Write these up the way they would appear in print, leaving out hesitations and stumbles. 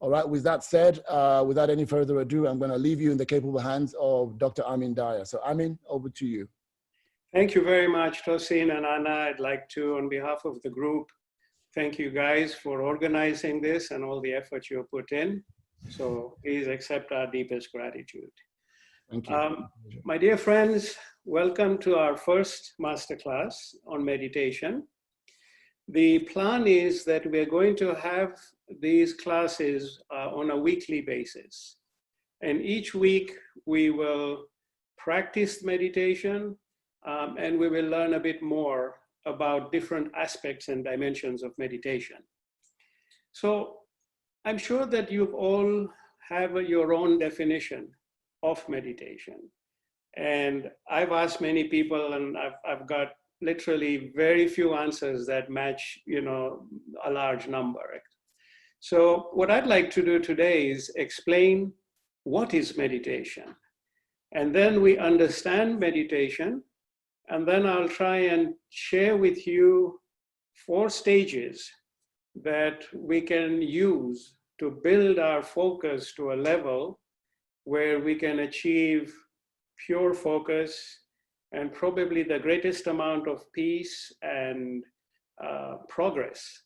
All right, with that said, without any further ado, I'm going to leave you in the capable hands of Dr. Amyn Dahya. So Amyn, over to you. Thank you very much, Tosin and Anna. I'd like to, on behalf of the group, thank you guys for organizing this and all the effort you put in. So please accept our deepest gratitude. Thank you. My dear friends, welcome to our first masterclass on meditation. The plan is that we're going to have these classes on a weekly basis. And each week we will practice meditation and we will learn a bit more about different aspects and dimensions of meditation. So I'm sure that you've all have your own definition of meditation. And I've asked many people and I've got literally very few answers that match, a large number. So what I'd like to do today is explain what is meditation. And then we understand meditation. And then I'll try and share with you 4 stages that we can use to build our focus to a level where we can achieve pure focus and probably the greatest amount of peace and progress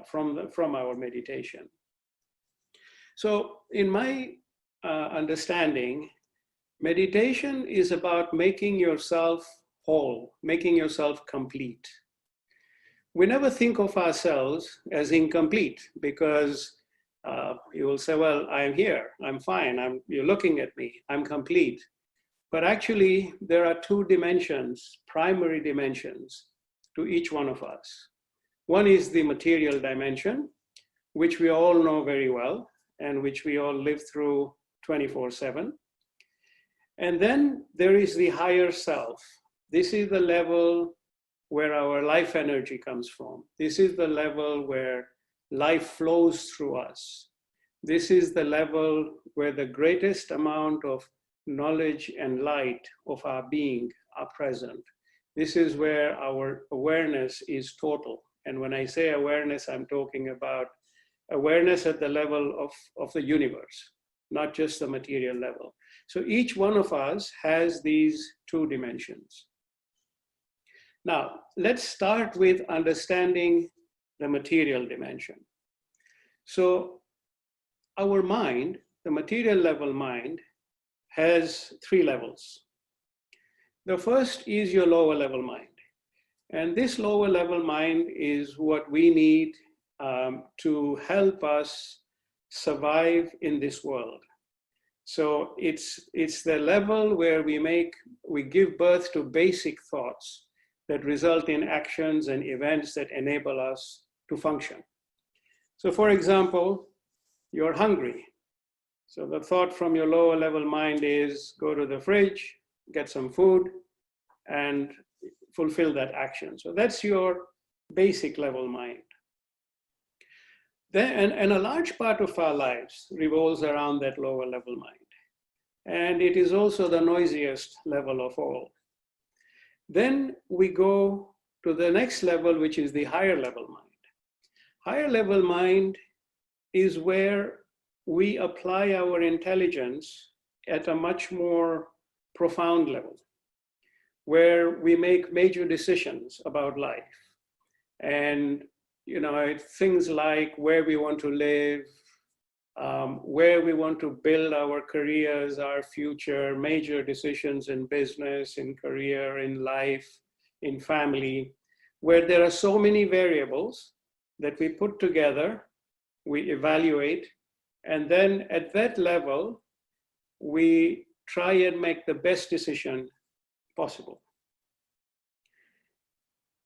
from our meditation. So in my understanding, meditation is about making yourself whole, making yourself complete. We never think of ourselves as incomplete because you will say, well, I'm here, I'm fine, you're looking at me, I'm complete. But actually, there are 2 dimensions, primary dimensions to each one of us. One is the material dimension, which we all know very well and which we all live through 24/7. And then there is the higher self. This is the level where our life energy comes from. This is the level where life flows through us. This is the level where the greatest amount of knowledge and light of our being are present. This is where our awareness is total. And when I say awareness, I'm talking about awareness at the level of the universe, not just the material level. So each one of us has these 2 dimensions. Now, let's start with understanding the material dimension. So our mind, the material level mind, has 3 levels. The first is your lower level mind. And this lower level mind is what we need to help us survive in this world. So it's the level where we give birth to basic thoughts that result in actions and events that enable us to function. So for example, you're hungry. So the thought from your lower level mind is go to the fridge, get some food, and fulfill that action. So that's your basic level mind. And a large part of our lives revolves around that lower level mind. And it is also the noisiest level of all. Then we go to the next level, which is the higher level mind. Higher level mind is where we apply our intelligence at a much more profound level, where we make major decisions about life. And things like where we want to live, where we want to build our careers, our future, major decisions in business, in career, in life, in family, where there are so many variables that we put together, we evaluate, and then at that level, we try and make the best decision possible.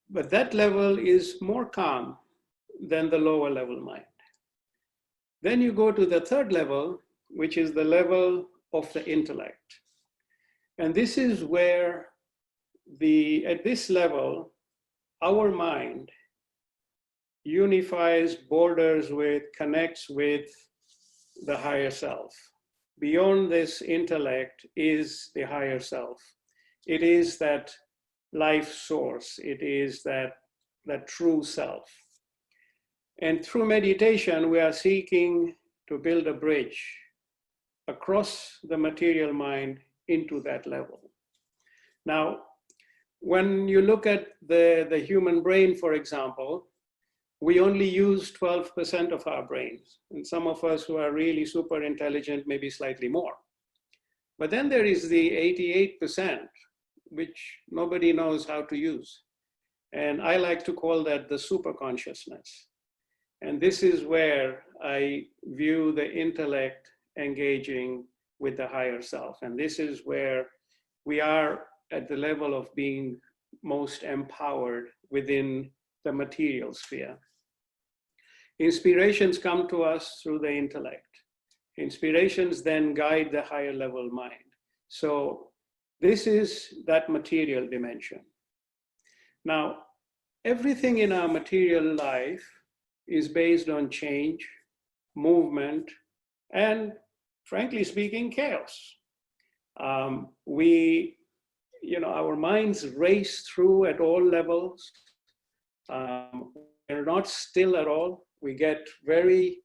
But that level is more calm than the lower level mind. Then you go to the third level, which is the level of the intellect. And this is where at this level, our mind unifies, borders with, connects with the higher self. Beyond this intellect is the higher self. It is that life source. It is that true self. And through meditation, we are seeking to build a bridge across the material mind into that level. Now, when you look at the human brain, for example, we only use 12% of our brains. And some of us who are really super intelligent, maybe slightly more. But then there is the 88%, which nobody knows how to use. And I like to call that the super consciousness. And this is where I view the intellect engaging with the higher self. And this is where we are at the level of being most empowered within the material sphere. Inspirations come to us through the intellect. Inspirations then guide the higher level mind. So this is that material dimension. Now, everything in our material life is based on change, movement, and frankly speaking, chaos. Our minds race through at all levels. We're not still at all. We get very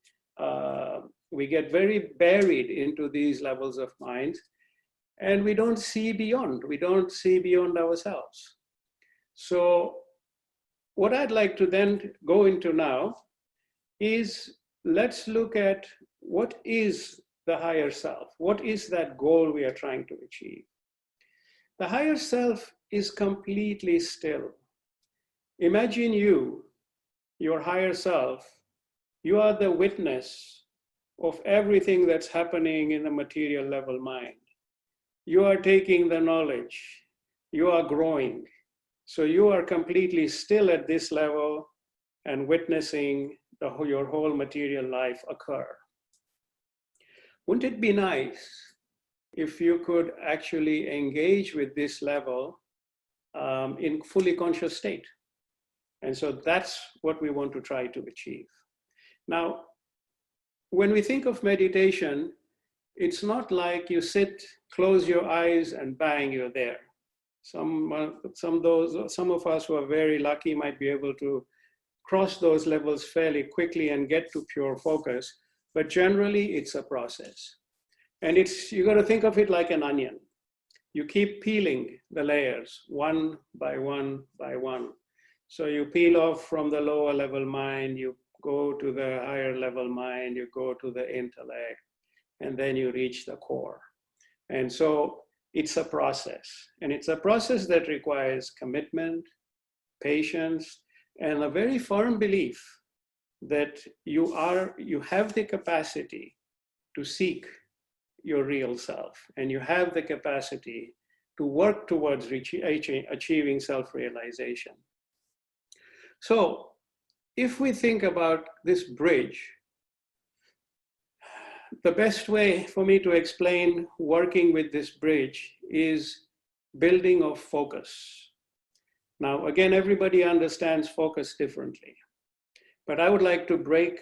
buried into these levels of mind, and we don't see beyond. We don't see beyond ourselves. So what I'd like to then go into now is, let's look at what is the higher self. What is that goal we are trying to achieve? The higher self is completely still. Imagine your higher self, you are the witness of everything that's happening in the material level mind. You are taking the knowledge, you are growing. So you are completely still at this level and witnessing your whole material life occur. Wouldn't it be nice if you could actually engage with this level in fully conscious state? And so that's what we want to try to achieve. Now, when we think of meditation, it's not like you sit, close your eyes, and bang, you're there. Some of us who are very lucky might be able to cross those levels fairly quickly and get to pure focus, but generally it's a process. And you got to think of it like an onion. You keep peeling the layers one by one by one. So you peel off from the lower level mind, you go to the higher level mind, you go to the intellect, and then you reach the core. And so it's a process. And it's a process that requires commitment, patience, and a very firm belief that you have the capacity to seek your real self, and you have the capacity to work towards achieving self-realization. So if we think about this bridge, the best way for me to explain working with this bridge is building of focus. Now, again, everybody understands focus differently, but I would like to break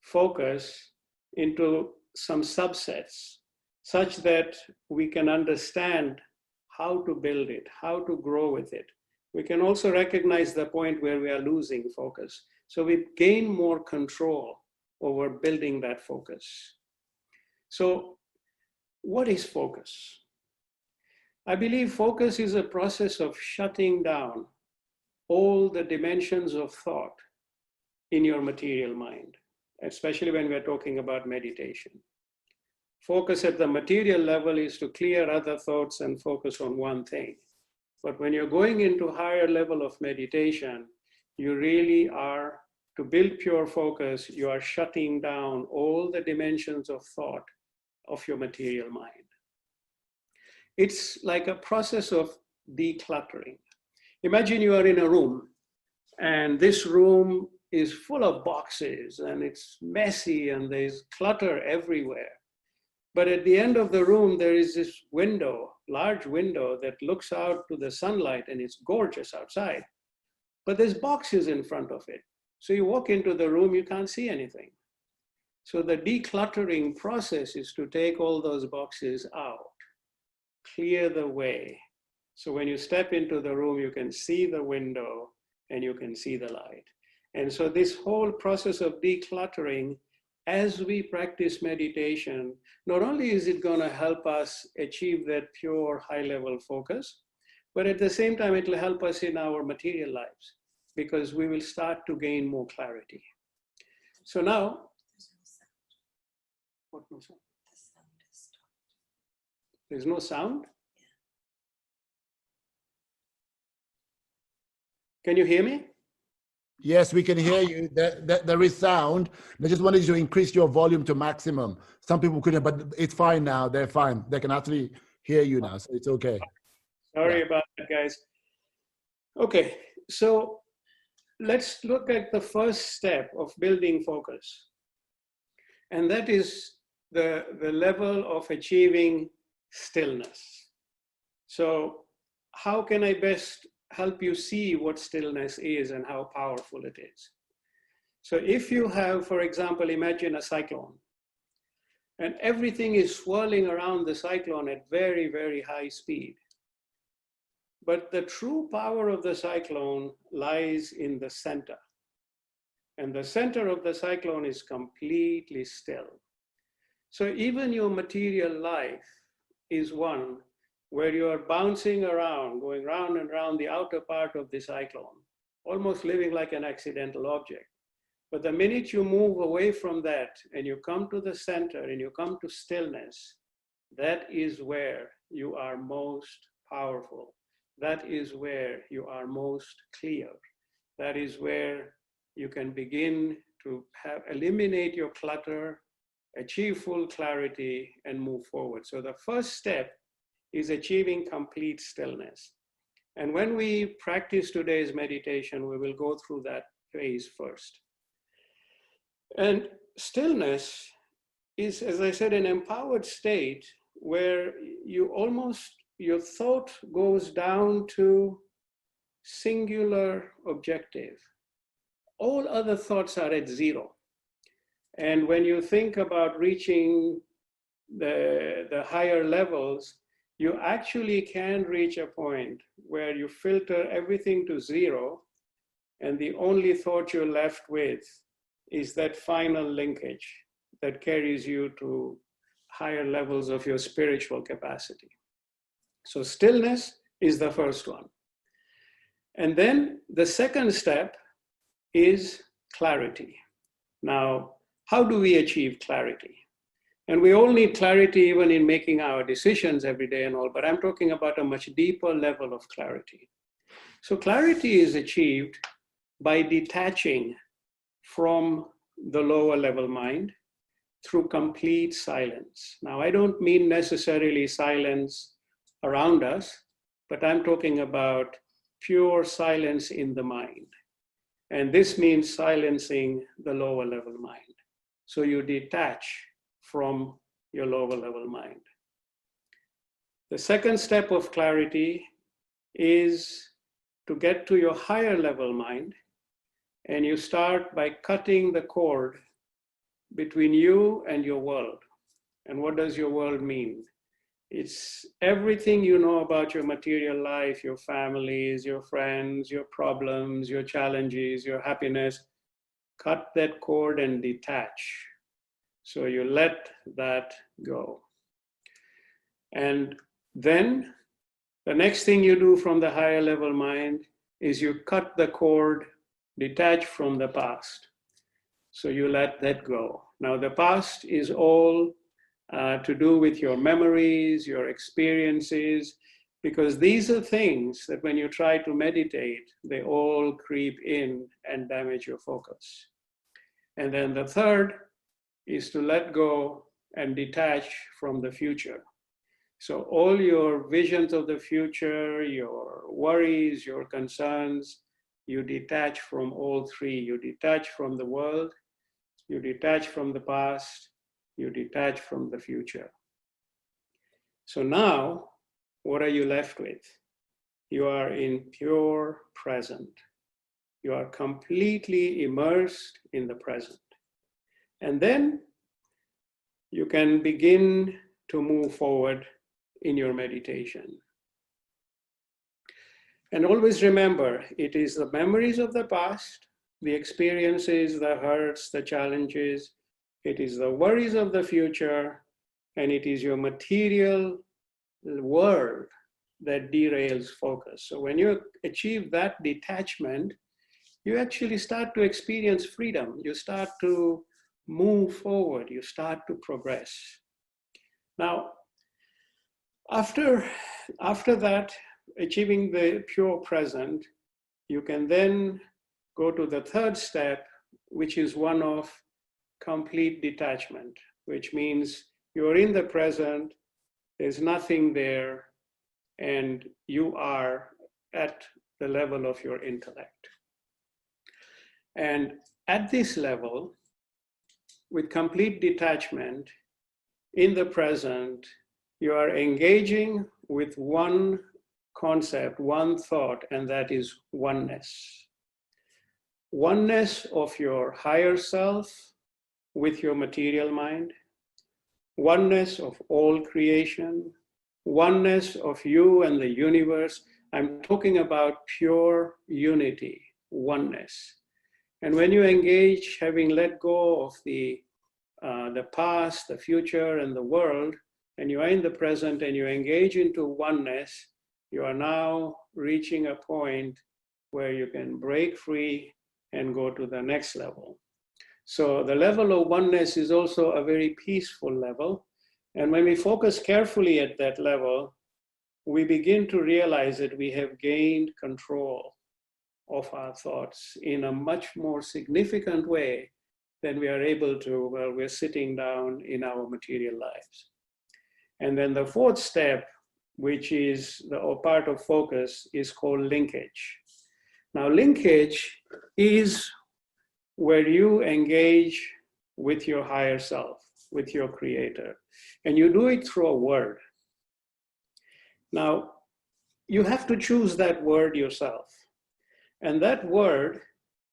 focus into some subsets such that we can understand how to build it, how to grow with it. We can also recognize the point where we are losing focus, so we gain more control over building that focus. So what is focus? I believe focus is a process of shutting down all the dimensions of thought in your material mind, especially when we're talking about meditation. Focus at the material level is to clear other thoughts and focus on one thing. But when you're going into higher level of meditation, you really are, to build pure focus, you are shutting down all the dimensions of thought of your material mind. It's like a process of decluttering. Imagine you are in a room, and this room is full of boxes, and it's messy, and there's clutter everywhere. But at the end of the room, there is this window, large window that looks out to the sunlight, and it's gorgeous outside. But there's boxes in front of it. So you walk into the room, you can't see anything. So the decluttering process is to take all those boxes out, clear the way. So when you step into the room, you can see the window and you can see the light. And so this whole process of decluttering as we practice meditation, not only is it going to help us achieve that pure high-level focus, but at the same time, it will help us in our material lives because we will start to gain more clarity. So now, what no sound? The sound has stopped. There's no sound? Can you hear me? Yes, we can hear you. There is sound. I just wanted you to increase your volume to maximum. Some people couldn't, but it's fine now. They're fine. They can actually hear you now, so it's okay. Sorry about that, guys. Okay, so let's look at the first step of building focus. And that is the level of achieving stillness. So how can I best help you see what stillness is and how powerful it is? So if you have, for example, imagine a cyclone, and everything is swirling around the cyclone at very, very high speed. But the true power of the cyclone lies in the center. And the center of the cyclone is completely still. So even your material life is one where you are bouncing around, going round and round the outer part of the cyclone, almost living like an accidental object. But the minute you move away from that and you come to the center and you come to stillness, that is where you are most powerful. That is where you are most clear. That is where you can begin to eliminate your clutter, achieve full clarity, and move forward. So the first step is achieving complete stillness. And when we practice today's meditation, we will go through that phase first. And stillness is, as I said, an empowered state where your thought goes down to singular objective. All other thoughts are at zero. And when you think about reaching the higher levels, you actually can reach a point where you filter everything to zero, and the only thought you're left with is that final linkage that carries you to higher levels of your spiritual capacity. So stillness is the first one. And then the second step is clarity. Now, how do we achieve clarity? And we all need clarity even in making our decisions every day and all, but I'm talking about a much deeper level of clarity. So clarity is achieved by detaching from the lower level mind through complete silence. Now, I don't mean necessarily silence around us, but I'm talking about pure silence in the mind. And this means silencing the lower level mind. So you detach from your lower level mind. The second step of clarity is to get to your higher level mind, and you start by cutting the cord between you and your world. And what does your world mean? It's everything you know about your material life, your families, your friends, your problems, your challenges, your happiness. Cut that cord and detach. So you let that go. And then the next thing you do from the higher level mind is you cut the cord, detach from the past. So you let that go. Now the past is all to do with your memories, your experiences, because these are things that when you try to meditate, they all creep in and damage your focus. And then the third is to let go and detach from the future. So all your visions of the future, your worries, your concerns, you detach from all three. You detach from the world, you detach from the past, you detach from the future. So now, what are you left with? You are in pure present. You are completely immersed in the present. And then you can begin to move forward in your meditation. And always remember, it is the memories of the past, the experiences, the hurts, the challenges, it is the worries of the future, and it is your material world that derails focus. So when you achieve that detachment, you actually start to experience freedom. You start to move forward. You start to progress. Now, after that, achieving the pure present, you can then go to the third step, which is one of complete detachment, which means you're in the present, there's nothing there, and you are at the level of your intellect. And at this level, with complete detachment, in the present, you are engaging with one concept, one thought, and that is oneness. Oneness of your higher self with your material mind, oneness of all creation, oneness of you and the universe. I'm talking about pure unity, oneness. And when you engage, having let go of the past, the future, and the world, and you are in the present and you engage into oneness, you are now reaching a point where you can break free and go to the next level. So the level of oneness is also a very peaceful level. And when we focus carefully at that level, we begin to realize that we have gained control of our thoughts in a much more significant way than we are able to while we're sitting down in our material lives. And then the fourth step, which is the part of focus, is called linkage. Now, linkage is where you engage with your higher self, with your creator, and you do it through a word. Now, you have to choose that word yourself. And that word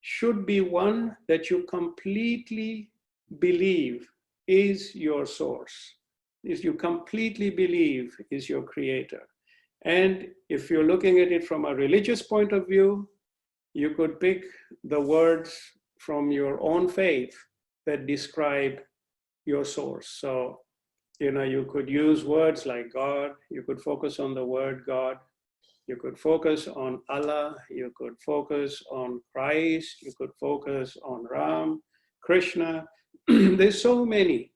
should be one that you completely believe is your source, is you completely believe is your creator. And if you're looking at it from a religious point of view, you could pick the words from your own faith that describe your source. So, you could use words like God, you could focus on the word God, you could focus on Allah, you could focus on Christ, you could focus on Ram, Krishna. There's so many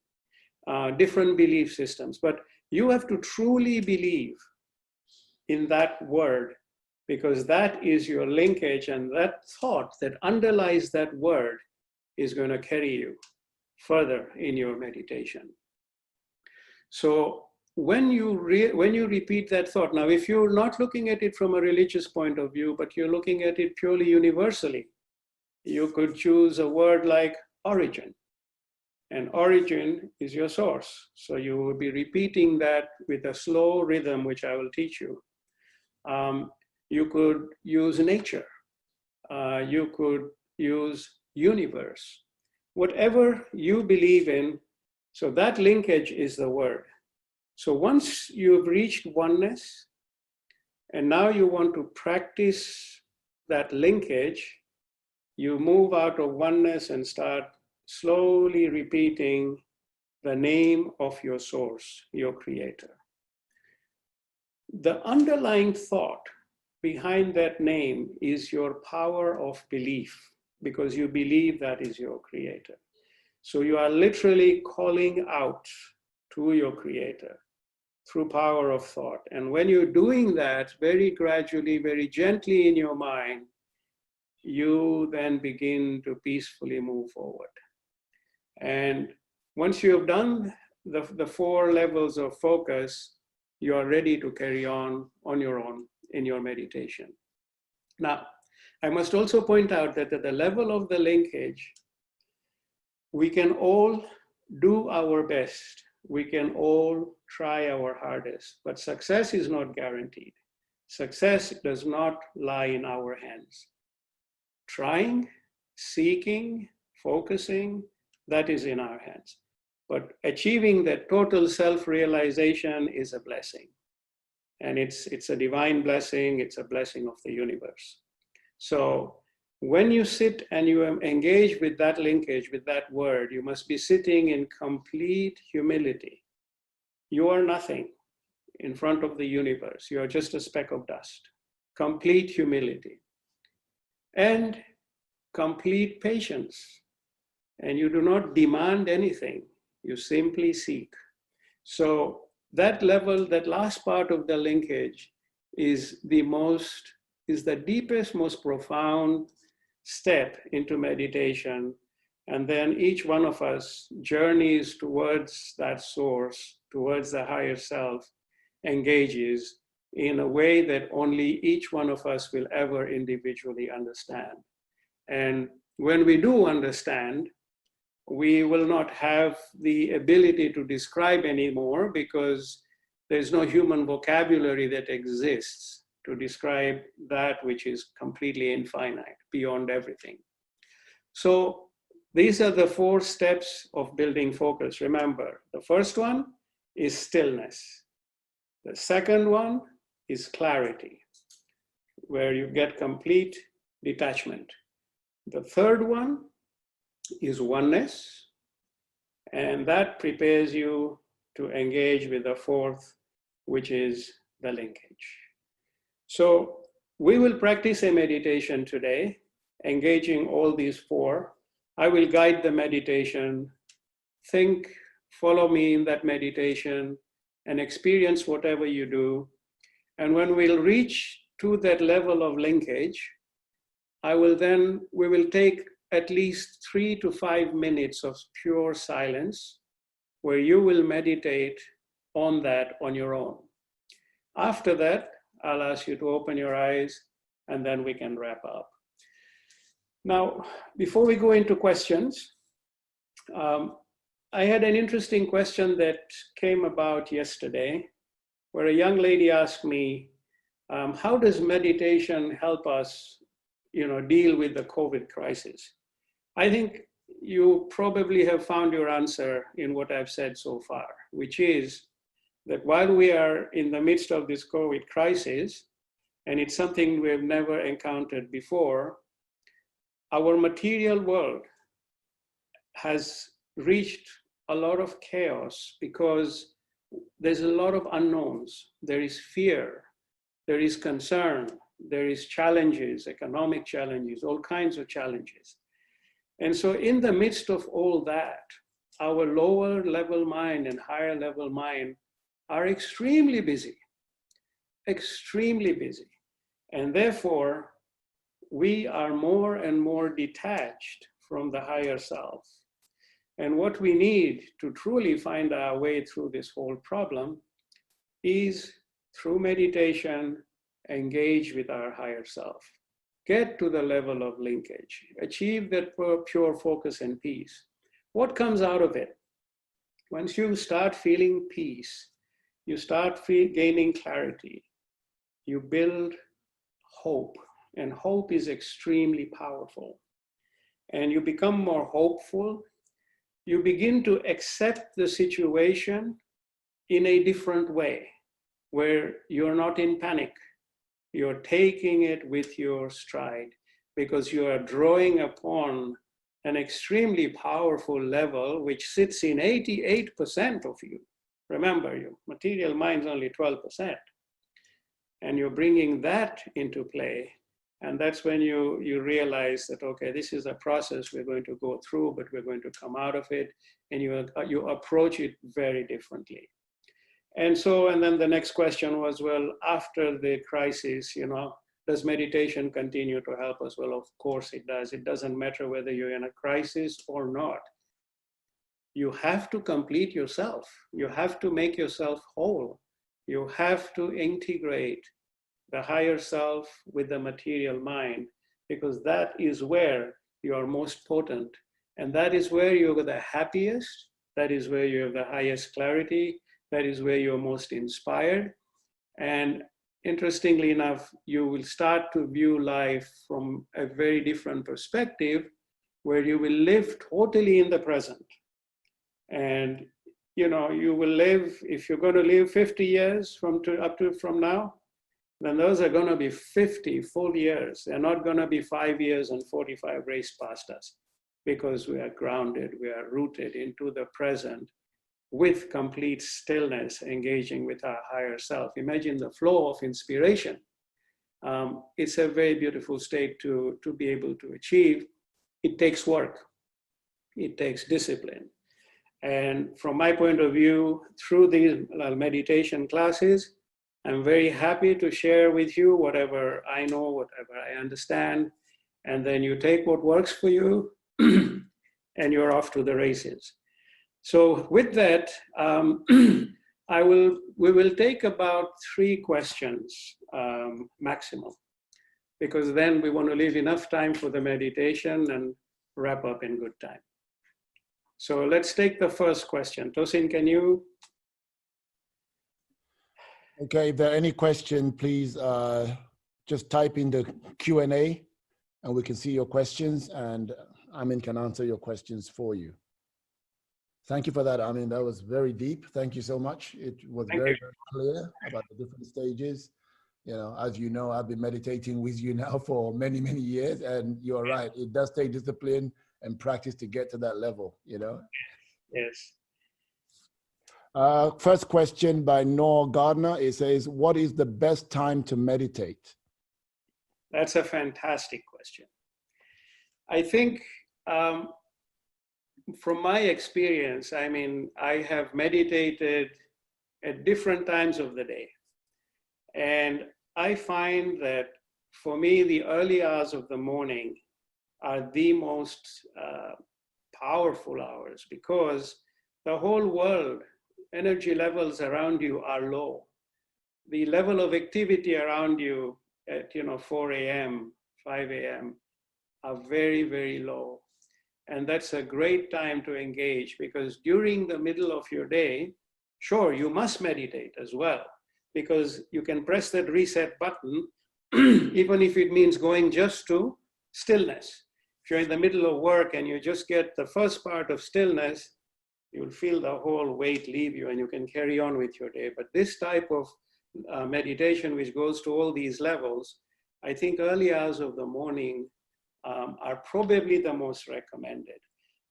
different belief systems, but you have to truly believe in that word, because that is your linkage, and that thought that underlies that word is going to carry you further in your meditation. So when you repeat that thought, now if you're not looking at it from a religious point of view, but you're looking at it purely universally, you could choose a word like origin. And origin is your source. So you will be repeating that with a slow rhythm, which I will teach you. You could use nature. You could use universe. Whatever you believe in, so that linkage is the word. So once you've reached oneness, and now you want to practice that linkage, you move out of oneness and start slowly repeating the name of your source, your creator. The underlying thought behind that name is your power of belief, because you believe that is your creator. So you are literally calling out to your creator through power of thought. And when you're doing that very gradually, very gently in your mind, you then begin to peacefully move forward. And once you have done the 4 levels of focus, you are ready to carry on your own in your meditation. Now, I must also point out that at the level of the linkage, we can all do our best. We can all try our hardest, but success is not guaranteed. Success does not lie in our hands. Trying, seeking, focusing, that is in our hands. But achieving that total self-realization is a blessing. And it's a divine blessing, it's a blessing of the universe. So When you sit and you engage with that linkage, with that word, you must be sitting in complete humility. You are nothing in front of the universe. You are just a speck of dust. Complete humility and complete patience. And you do not demand anything. You simply seek. So that level, that last part of the linkage is the deepest, most profound step into meditation. And then each one of us journeys towards that source, towards the higher self, engages in a way that only each one of us will ever individually understand. And when we do understand, we will not have the ability to describe anymore, because there's no human vocabulary that exists to describe that which is completely infinite, beyond everything. So these are the 4 steps of building focus. Remember, the first one is stillness. The second one is clarity, where you get complete detachment. The third one is oneness, and that prepares you to engage with the 4th, which is the linkage. So we will practice a meditation today, engaging all these 4. I will guide the meditation. Think, follow me in that meditation, and experience whatever you do. And when we'll reach to that level of linkage, we will take at least 3 to 5 minutes of pure silence, where you will meditate on that on your own. After that, I'll ask you to open your eyes, and then we can wrap up. Now, before we go into questions, I had an interesting question that came about yesterday, where a young lady asked me, how does meditation help us, deal with the COVID crisis? I think you probably have found your answer in what I've said so far, which is that while we are in the midst of this COVID crisis, and it's something we've never encountered before, our material world has reached a lot of chaos because there's a lot of unknowns. There is fear, there is concern, there is challenges, economic challenges, all kinds of challenges. And so in the midst of all that, our lower level mind and higher level mind are extremely busy. And therefore, we are more and more detached from the higher self. And what we need to truly find our way through this whole problem is, through meditation, engage with our higher self. Get to the level of linkage. Achieve that pure focus and peace. What comes out of it? Once you start feeling peace, you start gaining clarity. You build hope, and hope is extremely powerful. And you become more hopeful. You begin to accept the situation in a different way, where you're not in panic. You're taking it with your stride, because you are drawing upon an extremely powerful level which sits in 88% of you. Remember, your material mind's only 12%. And you're bringing that into play. And that's when you realize that, okay, this is a process we're going to go through, but we're going to come out of it. And you approach it very differently. And then the next question was, well, after the crisis, does meditation continue to help us? Well, of course it does. It doesn't matter whether you're in a crisis or not. You have to complete yourself. You have to make yourself whole. You have to integrate the higher self with the material mind, because that is where you are most potent. And that is where you're the happiest. That is where you have the highest clarity. That is where you're most inspired. And interestingly enough, you will start to view life from a very different perspective, where you will live totally in the present. And you will live, if you're going to live 50 years from now, then those are going to be 50 full years. They're not going to be 5 years and 45 race past us, because we are grounded, we are rooted into the present with complete stillness, engaging with our higher self. Imagine the flow of inspiration. It's a very beautiful state to be able to achieve. It takes work. It takes discipline. And from my point of view, through these meditation classes, I'm very happy to share with you whatever I know, whatever I understand, and then you take what works for you and you're off to the races. So with that, we will take about 3 questions maximum, because then we want to leave enough time for the meditation and wrap up in good time. So let's take the first question. Tosin, can you? Okay, if there are any questions, please just type in the Q&A and we can see your questions, and Amyn can answer your questions for you. Thank you for that, Amyn. That was very deep. Thank you so much. It was very clear about the different stages. You know, as you know, I've been meditating with you now for many, many years, and you're right. It does take discipline and practice to get to that level, you know? Yes. First question by Noor Gardner. It says, what is the best time to meditate? That's a fantastic question. I think from my experience, I mean, I have meditated at different times of the day. And I find that for me, the early hours of the morning are the most powerful hours, because the whole world, energy levels around you are low. The level of activity around you at 4 a.m., 5 a.m. are very, very low. And that's a great time to engage, because during the middle of your day, sure, you must meditate as well, because you can press that reset button, even if it means going just to stillness. If you're in the middle of work and you just get the first part of stillness, you'll feel the whole weight leave you and you can carry on with your day. But this type of meditation, which goes to all these levels, I think early hours of the morning are probably the most recommended.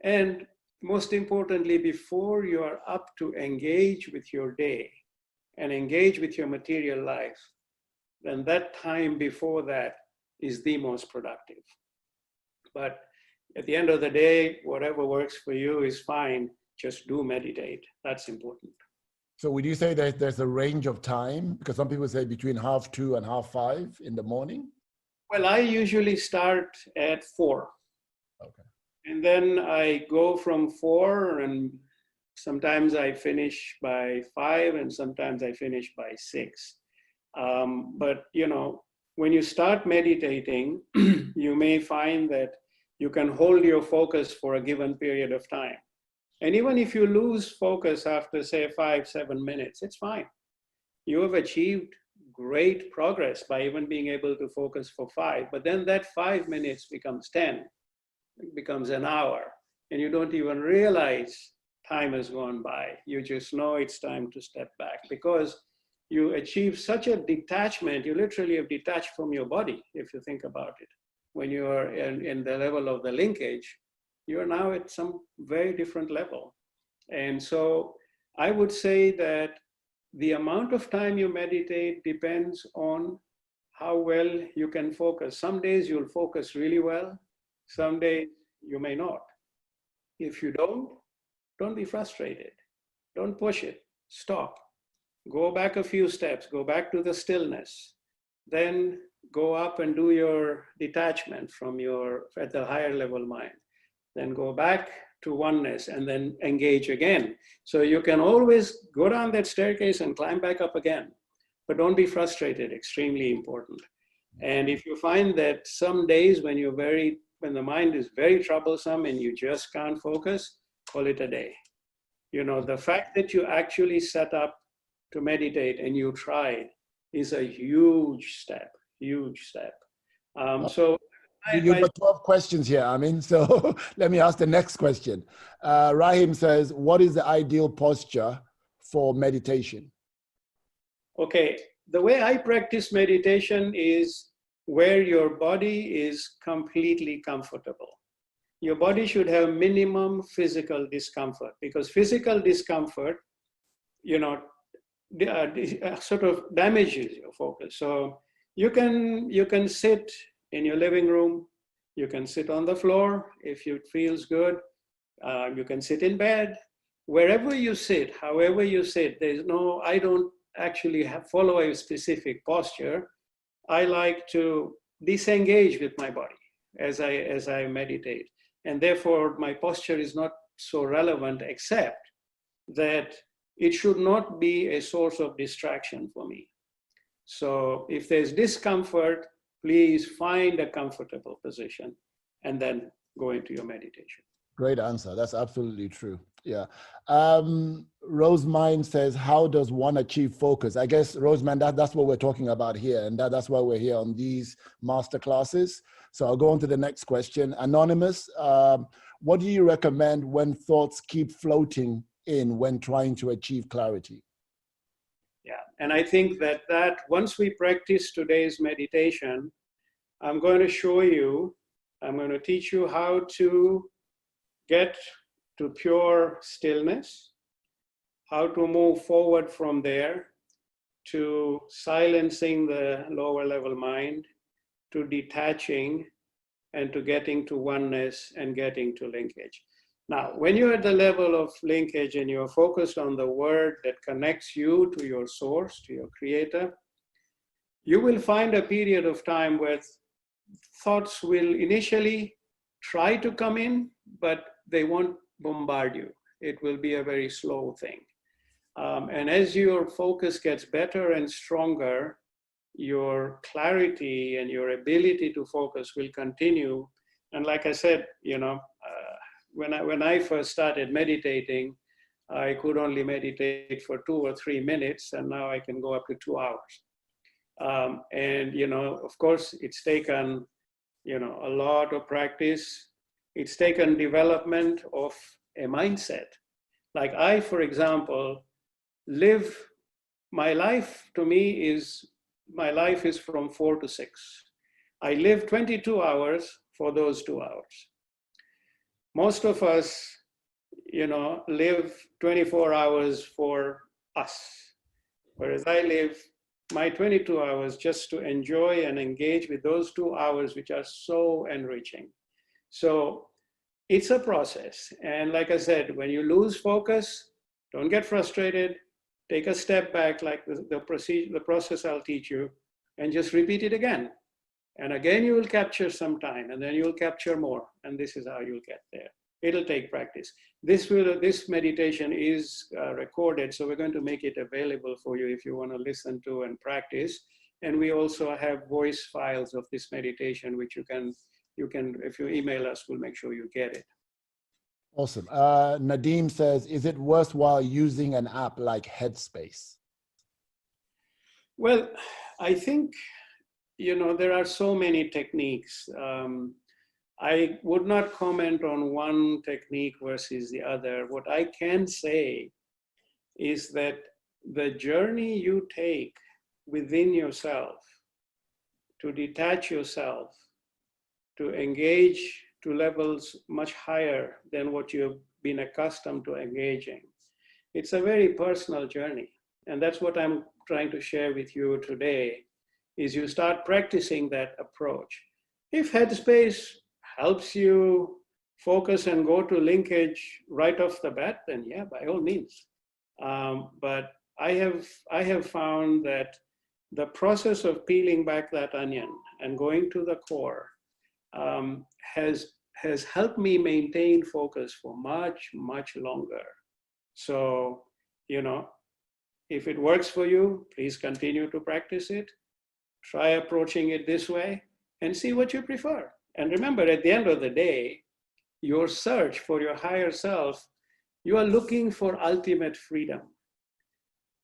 And most importantly, before you are up to engage with your day and engage with your material life, then that time before that is the most productive. But at the end of the day, whatever works for you is fine. Just do meditate. That's important. So would you say that there's a range of time? Because some people say between 2:30 and 5:30 in the morning. Well, I usually start at 4. Okay. And then I go from 4, and sometimes I finish by 5, and sometimes I finish by 6. But, when you start meditating, you may find that you can hold your focus for a given period of time. And even if you lose focus after, say, 5-7 minutes, it's fine. You have achieved great progress by even being able to focus for 5. But then that 5 minutes becomes 10, it becomes an hour, and you don't even realize time has gone by. You just know it's time to step back, because you achieve such a detachment. You literally have detached from your body, if you think about it. When you are in the level of the linkage, you're now at some very different level. And so I would say that the amount of time you meditate depends on how well you can focus. Some days you'll focus really well. Some days you may not. If you don't be frustrated. Don't push it. Stop. Go back a few steps. Go back to the stillness. Then go up and do your detachment from at the higher level mind. Then go back to oneness and then engage again. So you can always go down that staircase and climb back up again, but don't be frustrated, extremely important. And if you find that some days when the mind is very troublesome and you just can't focus, call it a day. The fact that you actually set up to meditate and you tried is a huge step, huge step. You've got 12 questions here, Amyn. So let me ask the next question. Rahim says, what is the ideal posture for meditation? Okay, the way I practice meditation is where your body is completely comfortable. Your body should have minimum physical discomfort, because physical discomfort, you know, sort of damages your focus. So you can sit in your living room, you can sit on the floor if it feels good, you can sit in bed, wherever you sit, however you sit. There's no, I don't actually follow a specific posture. I like to disengage with my body as I meditate. And therefore, my posture is not so relevant, except that it should not be a source of distraction for me. So if there's discomfort, please find a comfortable position and then go into your meditation. Great answer. That's absolutely true. Yeah. Rosemine says, how does one achieve focus? I guess, Rosemine, that's what we're talking about here. And that's why we're here on these master classes. So I'll go on to the next question. Anonymous, what do you recommend when thoughts keep floating in when trying to achieve clarity? Yeah, and I think that once we practice today's meditation, I'm going to show you, I'm going to teach you how to get to pure stillness, how to move forward from there to silencing the lower level mind, to detaching, and to getting to oneness and getting to linkage. Now, when you're at the level of linkage and you're focused on the word that connects you to your source, to your creator, you will find a period of time where thoughts will initially try to come in, but they won't bombard you. It will be a very slow thing. And as your focus gets better and stronger, your clarity and your ability to focus will continue. And like I said, you know, when I first started meditating, I could only meditate for 2 or 3 minutes, and now I can go up to 2 hours. And, you know, of course, it's taken, you know, a lot of practice. It's taken development of a mindset. Like I, for example, my life to me is, my life is from 4 to 6. I live 22 hours for those 2 hours. Most of us, you know, live 24 hours for us, whereas I live my 22 hours just to enjoy and engage with those 2 hours, which are so enriching. So it's a process. And like I said, when you lose focus, don't get frustrated. Take a step back, like the process I'll teach you, and just repeat it again. And again, you will capture some time, and then you'll capture more. And this is how you'll get there. It'll take practice. This meditation is recorded, so we're going to make it available for you if you want to listen to and practice. And we also have voice files of this meditation, which you can, if you email us, we'll make sure you get it. Awesome. Nadeem says, is it worthwhile using an app like Headspace? Well, I think, you know, there are so many techniques. I would not comment on one technique versus the other. What I can say is that the journey you take within yourself to detach yourself, to engage to levels much higher than what you've been accustomed to engaging, it's a very personal journey. And that's what I'm trying to share with you today, is you start practicing that approach. If Headspace helps you focus and go to linkage right off the bat, then yeah, by all means. But I have found that the process of peeling back that onion and going to the core has helped me maintain focus for much, much longer. So, you know, if it works for you, please continue to practice it. Try approaching it this way and see what you prefer. And remember, at the end of the day, your search for your higher self, you are looking for ultimate freedom.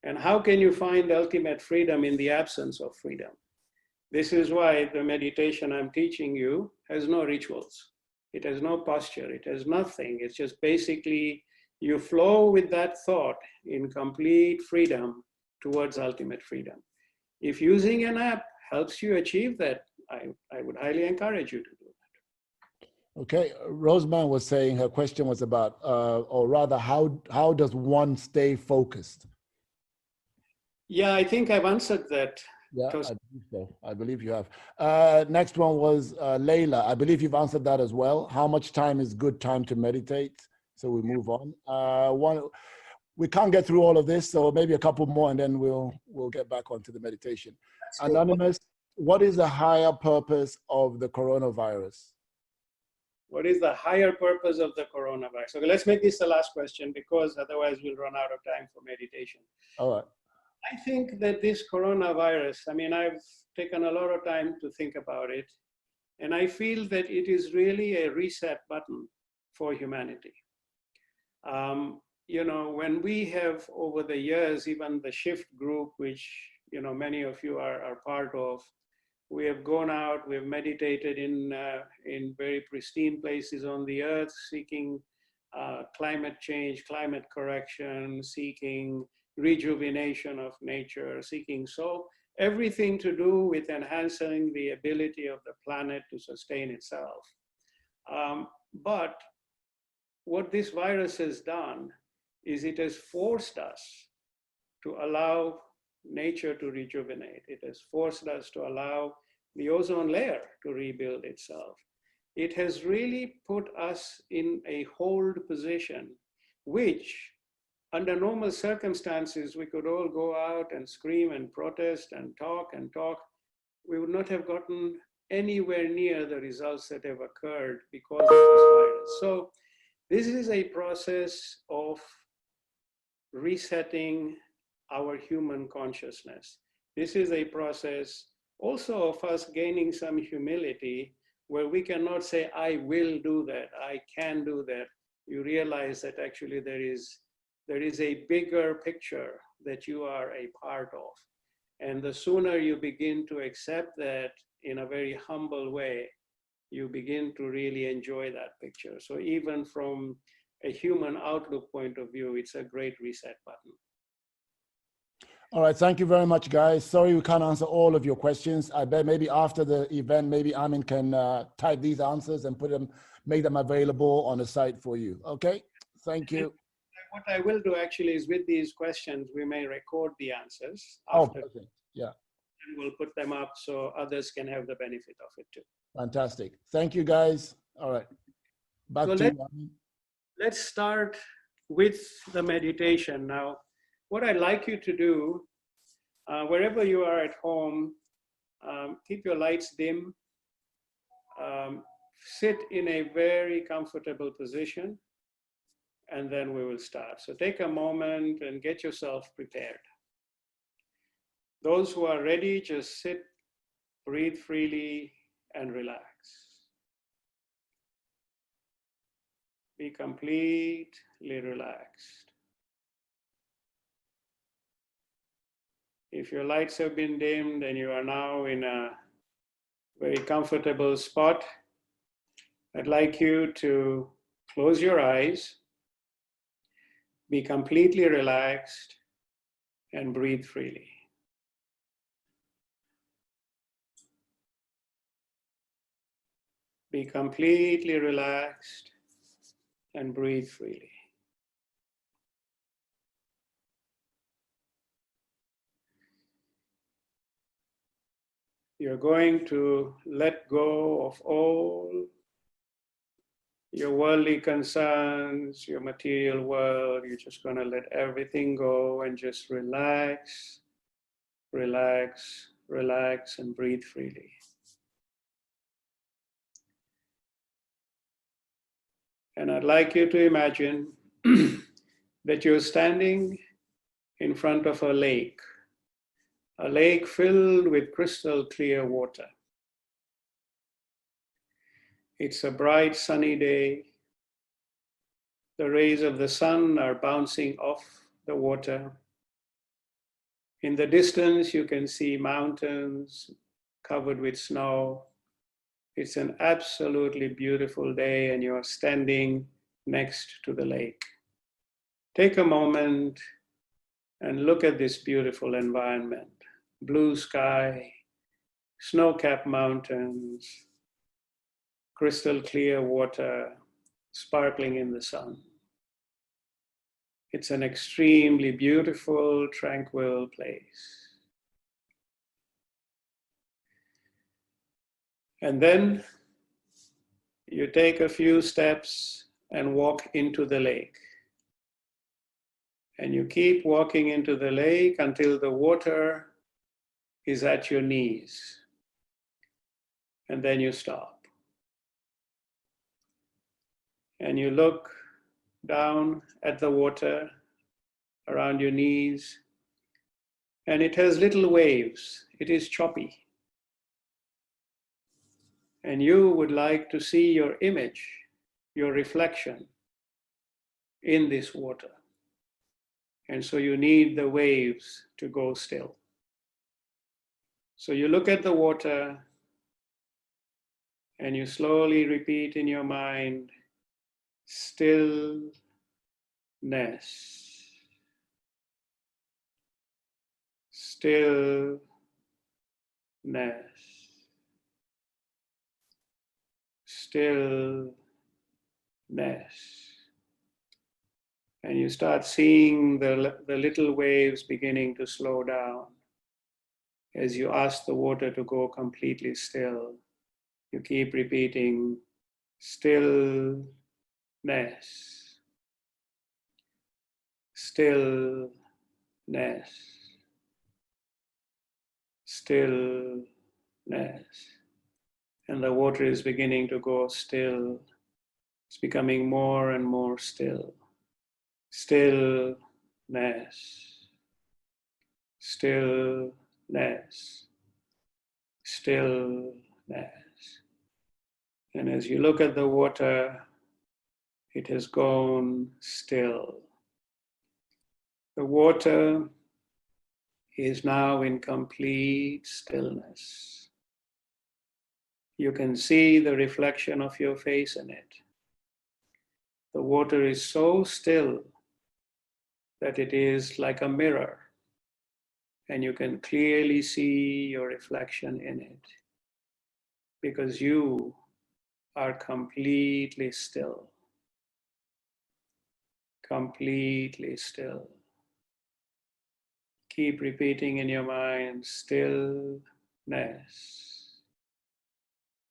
And how can you find ultimate freedom in the absence of freedom? This is why the meditation I'm teaching you has no rituals. It has no posture. It has nothing. It's just basically you flow with that thought in complete freedom towards ultimate freedom. If using an app helps you achieve that, I would highly encourage you to do that. Okay, Roseman was saying her question was about, or rather, how does one stay focused? Yeah, I think I've answered that. Yeah, I believe so. I believe you have. Next one was Layla. I believe you've answered that as well. How much time is good time to meditate? So we move on. We can't get through all of this, so maybe a couple more, and then we'll get back onto the meditation. Anonymous, what is the higher purpose of the coronavirus? What is the higher purpose of the coronavirus? Okay, let's make this the last question, because otherwise we'll run out of time for meditation. All right. I think that this coronavirus, I mean, I've taken a lot of time to think about it, and I feel that it is really a reset button for humanity. You know, when we have over the years, even the Shift group, which, you know, many of you are part of, we have gone out, we've meditated in very pristine places on the earth, seeking climate change, climate correction, seeking rejuvenation of nature, seeking everything to do with enhancing the ability of the planet to sustain itself. But what this virus has done is it has forced us to allow nature to rejuvenate. It has forced us to allow the ozone layer to rebuild itself. It has really put us in a hold position, which under normal circumstances, we could all go out and scream and protest and talk and talk. We would not have gotten anywhere near the results that have occurred because of this virus. So this is a process of resetting our human consciousness. This is a process also of us gaining some humility, where we cannot say, I will do that, I can do that. You realize that actually there is a bigger picture that you are a part of. And the sooner you begin to accept that in a very humble way, you begin to really enjoy that picture. So even from a human outlook point of view, it's a great reset button. All right, thank you very much, guys. Sorry we can't answer all of your questions. I bet maybe after the event, maybe Amyn can type these answers and make them available on the site for you. Okay, thank you. What I will do actually is with these questions, we may record the answers after. Oh, perfect. Yeah. And we'll put them up so others can have the benefit of it too. Fantastic. Thank you, guys. All right. Back to you. Let's start with the meditation. Now, what I'd like you to do, wherever you are at home, keep your lights dim, sit in a very comfortable position, and then we will start. So take a moment and get yourself prepared. Those who are ready, just sit, breathe freely, and relax. Be completely relaxed. If your lights have been dimmed and you are now in a very comfortable spot, I'd like you to close your eyes, be completely relaxed, and breathe freely. Be completely relaxed and breathe freely. You're going to let go of all your worldly concerns, your material world. You're just going to let everything go and just relax, relax, relax, and breathe freely. And I'd like you to imagine that you're standing in front of a lake filled with crystal clear water. It's a bright sunny day. The rays of the sun are bouncing off the water. In the distance, you can see mountains covered with snow. It's an absolutely beautiful day and you're standing next to the lake. Take a moment and look at this beautiful environment. blue sky, snow-capped mountains, crystal clear water sparkling in the sun. It's an extremely beautiful, tranquil place. And then you take a few steps and walk into the lake. And you keep walking into the lake until the water is at your knees. And then you stop. And you look down at the water around your knees, and it has little waves. It is choppy. And you would like to see your image, your reflection in this water. And so you need the waves to go still. So you look at the water and you slowly repeat in your mind, stillness. Stillness. Stillness. And you start seeing the little waves beginning to slow down. As you ask the water to go completely still, you keep repeating, stillness, stillness, stillness. And the water is beginning to go still. It's becoming more and more still. Stillness, stillness, stillness. And as you look at the water, it has gone still. The water is now in complete stillness. You can see the reflection of your face in it. The water is so still that it is like a mirror, and you can clearly see your reflection in it because you are completely still. Completely still. Keep repeating in your mind, stillness,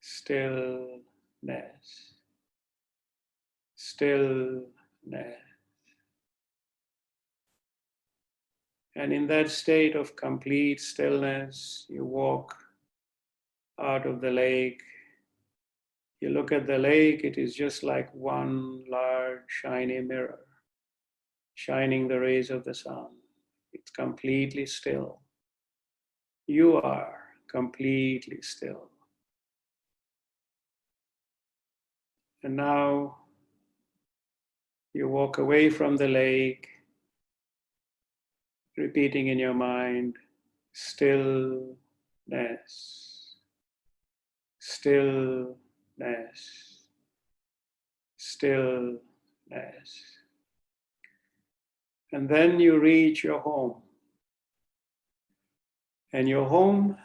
stillness, stillness. And in that state of complete stillness, you walk out of the lake. You look at the lake, it is just like one large shiny mirror, shining the rays of the sun. It's completely still. You are completely still. And now you walk away from the lake, repeating in your mind, stillness, stillness, stillness. And then you reach your home. And your home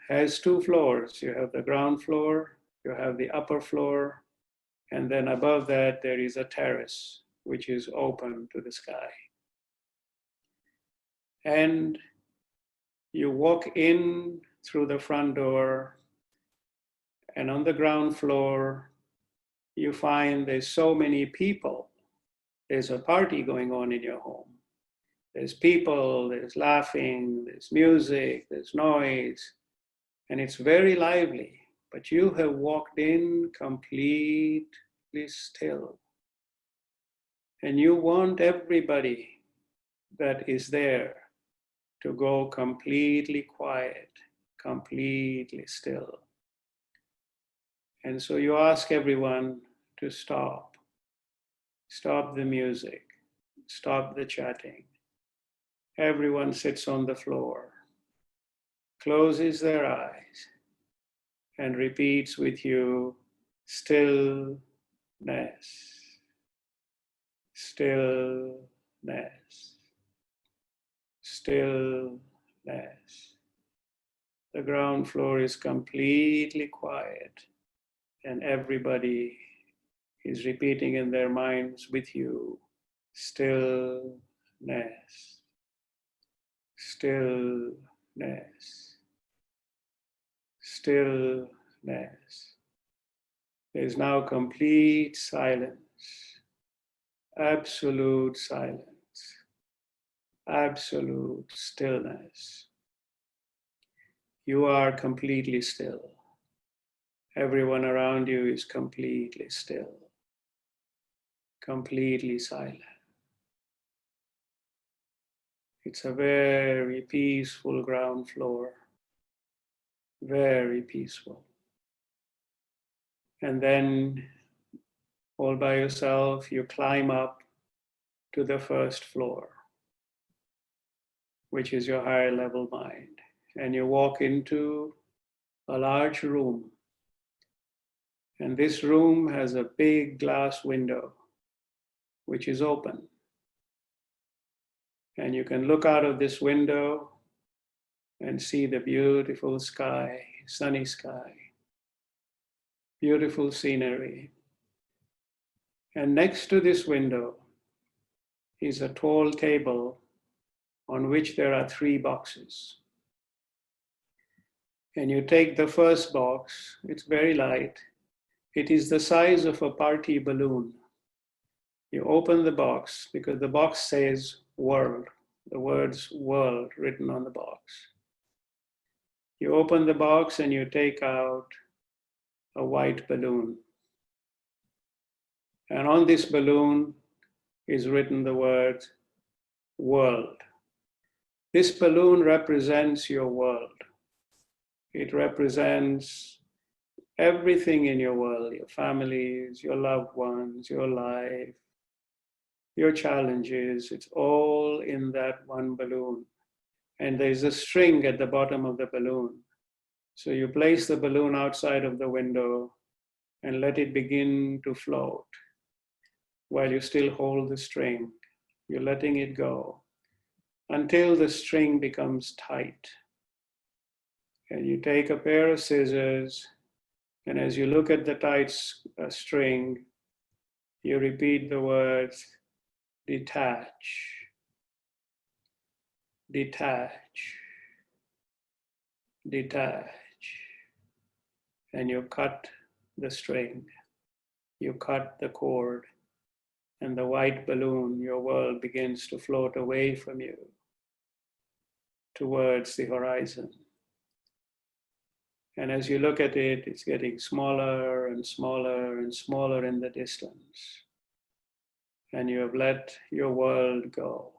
has two floors. You have the ground floor, you have the upper floor, and then above that there is a terrace which is open to the sky. And you walk in through the front door, and on the ground floor you find there's so many people. There's a party going on in your home. There's people, there's laughing, there's music, there's noise, and it's very lively. But you have walked in completely still. And you want everybody that is there to go completely quiet, completely still. And so you ask everyone to stop. Stop the music, stop the chatting. Everyone sits on the floor, closes their eyes, and repeats with you, stillness, stillness, stillness. the ground floor is completely quiet, and everybody is repeating in their minds with you, stillness, stillness, stillness. There is now complete silence, absolute silence, absolute stillness. You are completely still. Everyone around you is completely still, completely silent. It's a very peaceful ground floor, very peaceful. And then, all by yourself, you climb up to the first floor, which is your higher level mind. And you walk into a large room. And this room has a big glass window, which is open. And you can look out of this window and see the beautiful sky, sunny sky, beautiful scenery. And next to this window is a tall table on which there are 3 boxes. And you take the first box, it's very light. It is the size of a party balloon. You open the box because the box says world, the words world written on the box. You open the box and you take out a white balloon. And on this balloon is written the word world. This balloon represents your world. It represents everything in your world, your families, your loved ones, your life, your challenges. It's all in that one balloon. And there's a string at the bottom of the balloon. So you place the balloon outside of the window and let it begin to float while you still hold the string. You're letting it go until the string becomes tight. And you take a pair of scissors, and as you look at the tight string, you repeat the words detach, detach, detach. And you cut the string, you cut the cord, and the white balloon, your world, begins to float away from you towards the horizon. And as you look at it, it's getting smaller and smaller and smaller in the distance. And you have let your world go.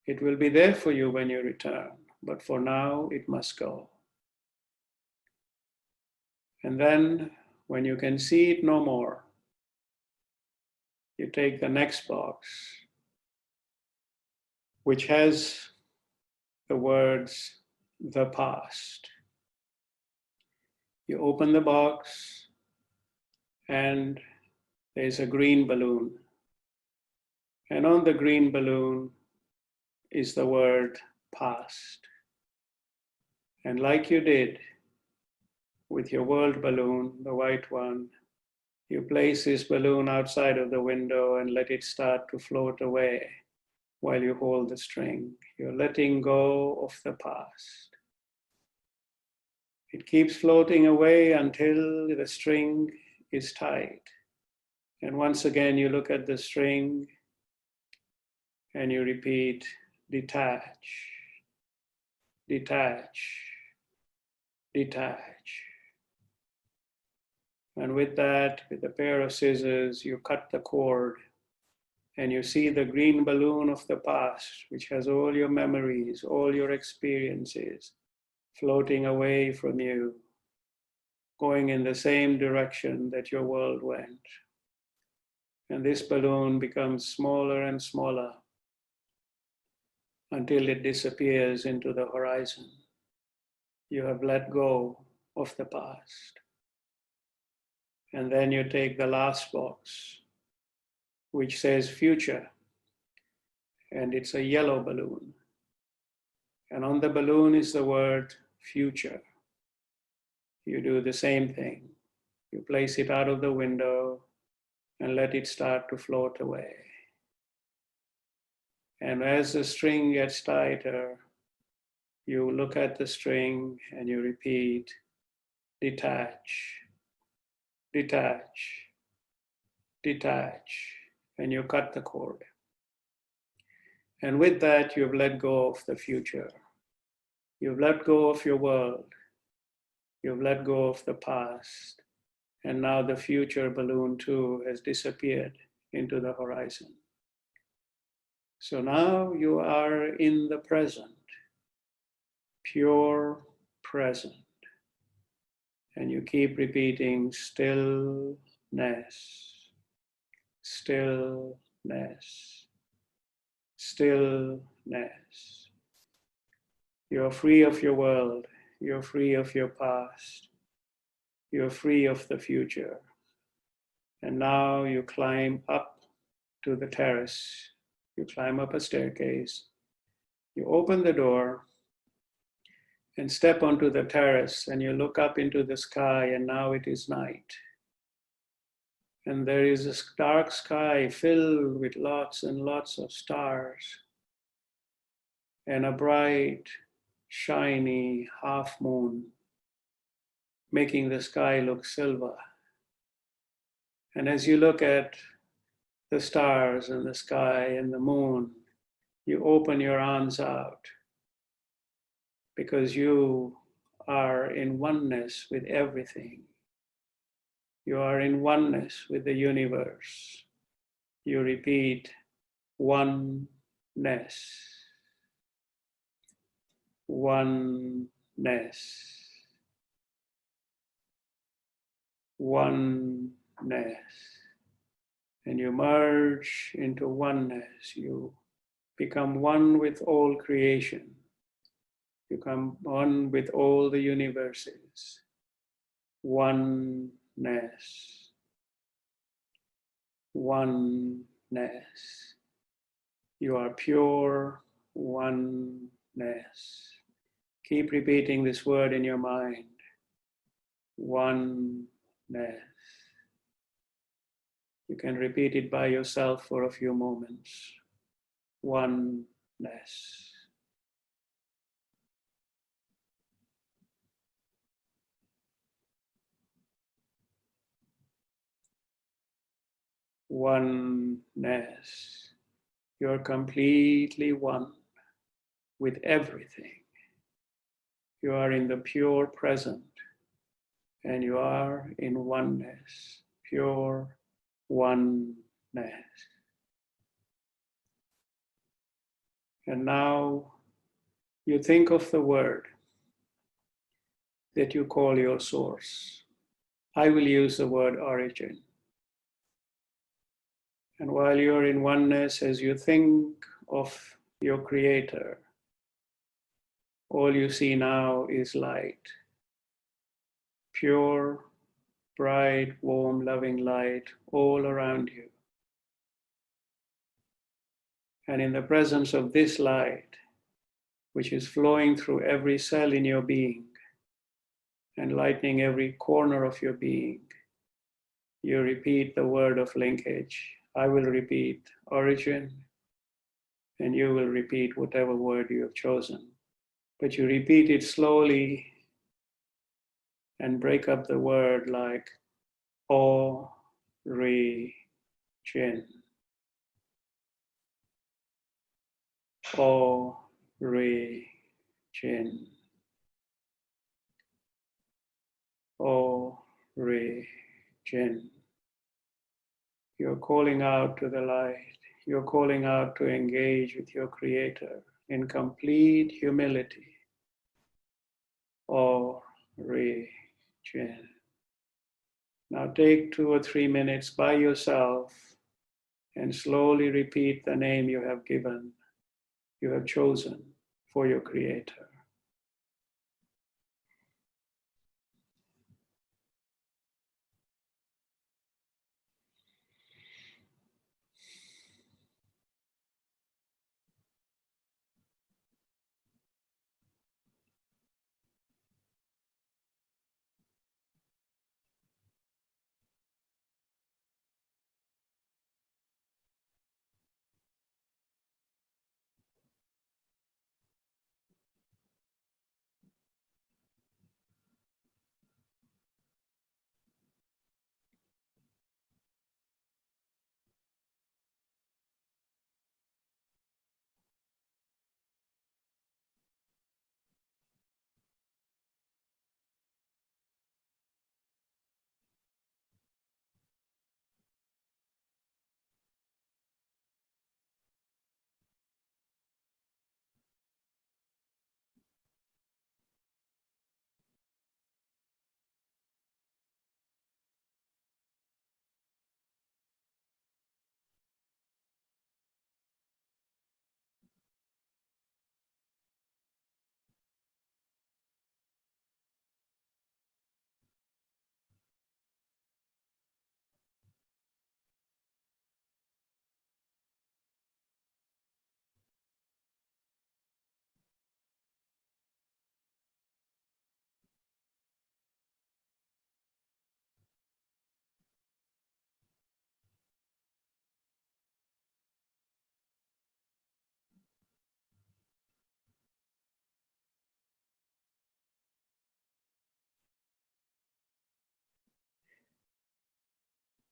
It will be there for you when you return, but for now it must go. And then when you can see it no more, you take the next box, which has the words the past. You open the box and there's a green balloon. And on the green balloon is the word past. And like you did with your world balloon, the white one, you place this balloon outside of the window and let it start to float away while you hold the string. You're letting go of the past. It keeps floating away until the string is tight. And once again, you look at the string and you repeat, detach, detach, detach. And with that, with a pair of scissors, you cut the cord and you see the green balloon of the past, which has all your memories, all your experiences, floating away from you, going in the same direction that your world went. And this balloon becomes smaller and smaller until it disappears into the horizon. You have let go of the past. And then you take the last box, which says future, and it's a yellow balloon. And on the balloon is the word future. You do the same thing. You place it out of the window and let it start to float away. And as the string gets tighter, you look at the string and you repeat, detach, detach, detach, and you cut the cord. And with that, you've let go of the future. You've let go of your world. You've let go of the past. And now the future balloon too has disappeared into the horizon. So now you are in the present, pure present. And you keep repeating stillness, stillness, stillness. You're free of your world. You're free of your past. You're free of the future. And now you climb up to the terrace. You climb up a staircase. You open the door and step onto the terrace, and you look up into the sky, and now it is night. And there is a dark sky filled with lots and lots of stars, and a bright, shiny half moon, making the sky look silver. And as you look at the stars and the sky and the moon, you open your arms out, because you are in oneness with everything. You are in oneness with the universe. You repeat oneness, oneness, oneness. And you merge into oneness. You become one with all creation. You become one with all the universes. Oneness. Oneness. You are pure oneness. Keep repeating this word in your mind. Oneness. You can repeat it by yourself for a few moments. Oneness. Oneness. You're completely one with everything. You are in the pure present, and you are in oneness, pure oneness. And now you think of the word that you call your source. I will use the word origin. And while you're in oneness, as you think of your creator, all you see now is light. Pure, bright, warm, loving light all around you. And in the presence of this light, which is flowing through every cell in your being, enlightening every corner of your being, you repeat the word of linkage. I will repeat origin, and you will repeat whatever word you have chosen. But you repeat it slowly and break up the word like origin. Origin. Origin. You're calling out to the light. You're calling out to engage with your creator in complete humility. Origin. Now take 2 or 3 minutes by yourself and slowly repeat the name you have given, you have chosen for your creator.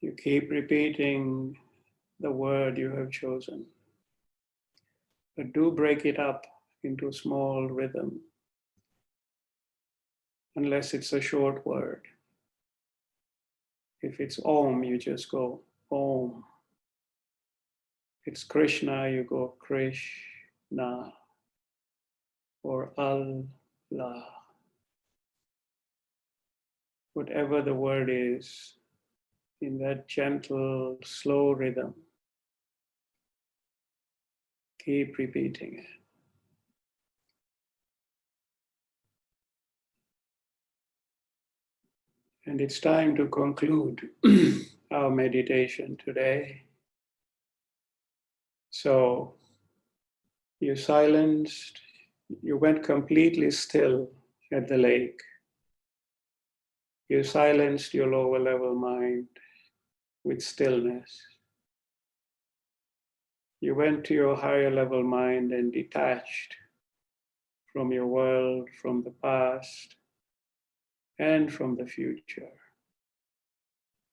You keep repeating the word you have chosen, but do break it up into small rhythm, unless it's a short word. If it's Om, you just go Om. If it's Krishna, you go Krishna, or Allah. Whatever the word is, in that gentle, slow rhythm, keep repeating it. And it's time to conclude our meditation today. So you silenced, you went completely still at the lake. You silenced your lower level mind with stillness. You went to your higher level mind and detached from your world, from the past, and from the future.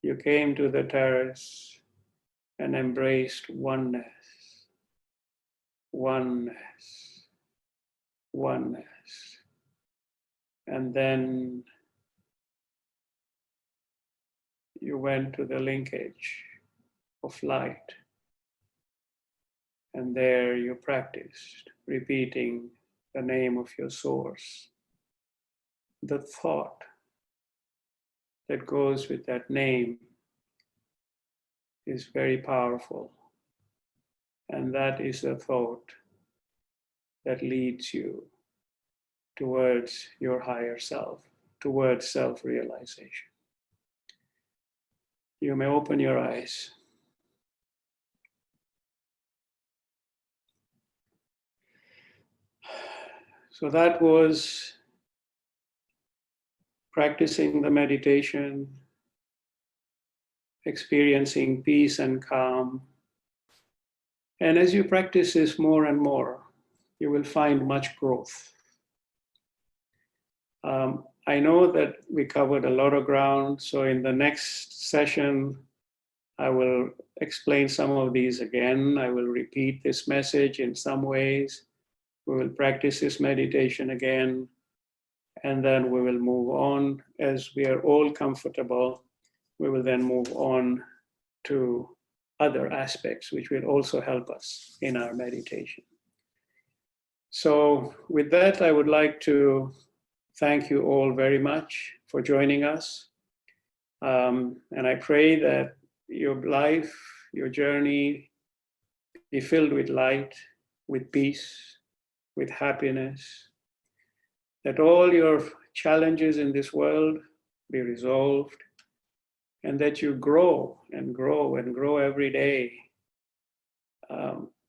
You came to the terrace and embraced oneness, oneness, oneness. And then you went to the linkage of light. And there you practiced repeating the name of your source. The thought that goes with that name is very powerful. And that is the thought that leads you towards your higher self, towards self-realization. You may open your eyes. So that was practicing the meditation, experiencing peace and calm. And as you practice this more and more, you will find much growth. I know that we covered a lot of ground, so in the next session, I will explain some of these again. I will repeat this message in some ways. We will practice this meditation again, and then we will move on. As we are all comfortable, we will then move on to other aspects, which will also help us in our meditation. So with that, I would like to thank you all very much for joining us. And I pray that your life, your journey be filled with light, with peace, with happiness, that all your challenges in this world be resolved, and that you grow and grow and grow every day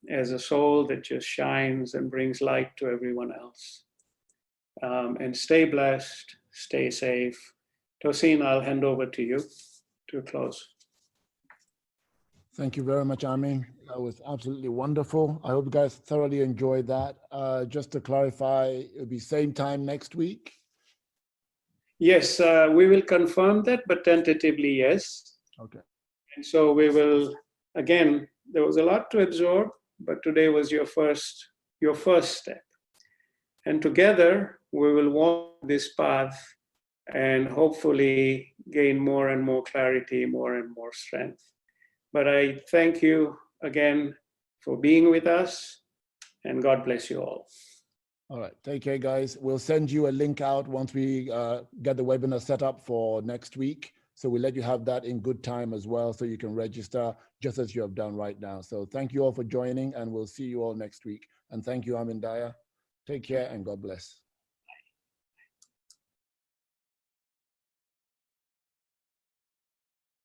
as a soul that just shines and brings light to everyone else. And stay blessed, stay safe. Tosin, I'll hand over to you to close. Thank you very much, Amyn. That was absolutely wonderful. I hope you guys thoroughly enjoyed that. Just to clarify, it'll be same time next week? Yes, we will confirm that, but tentatively, yes. Okay. And so we will, again, there was a lot to absorb, but today was your first step. And together, we will walk this path and hopefully gain more and more clarity, more and more strength. But I thank you again for being with us, and God bless you all. All right, take care, guys. We'll send you a link out once we get the webinar set up for next week. So we'll let you have that in good time as well, so you can register just as you have done right now. So thank you all for joining, and we'll see you all next week. And thank you, Amyn Dahya. Take care and God bless.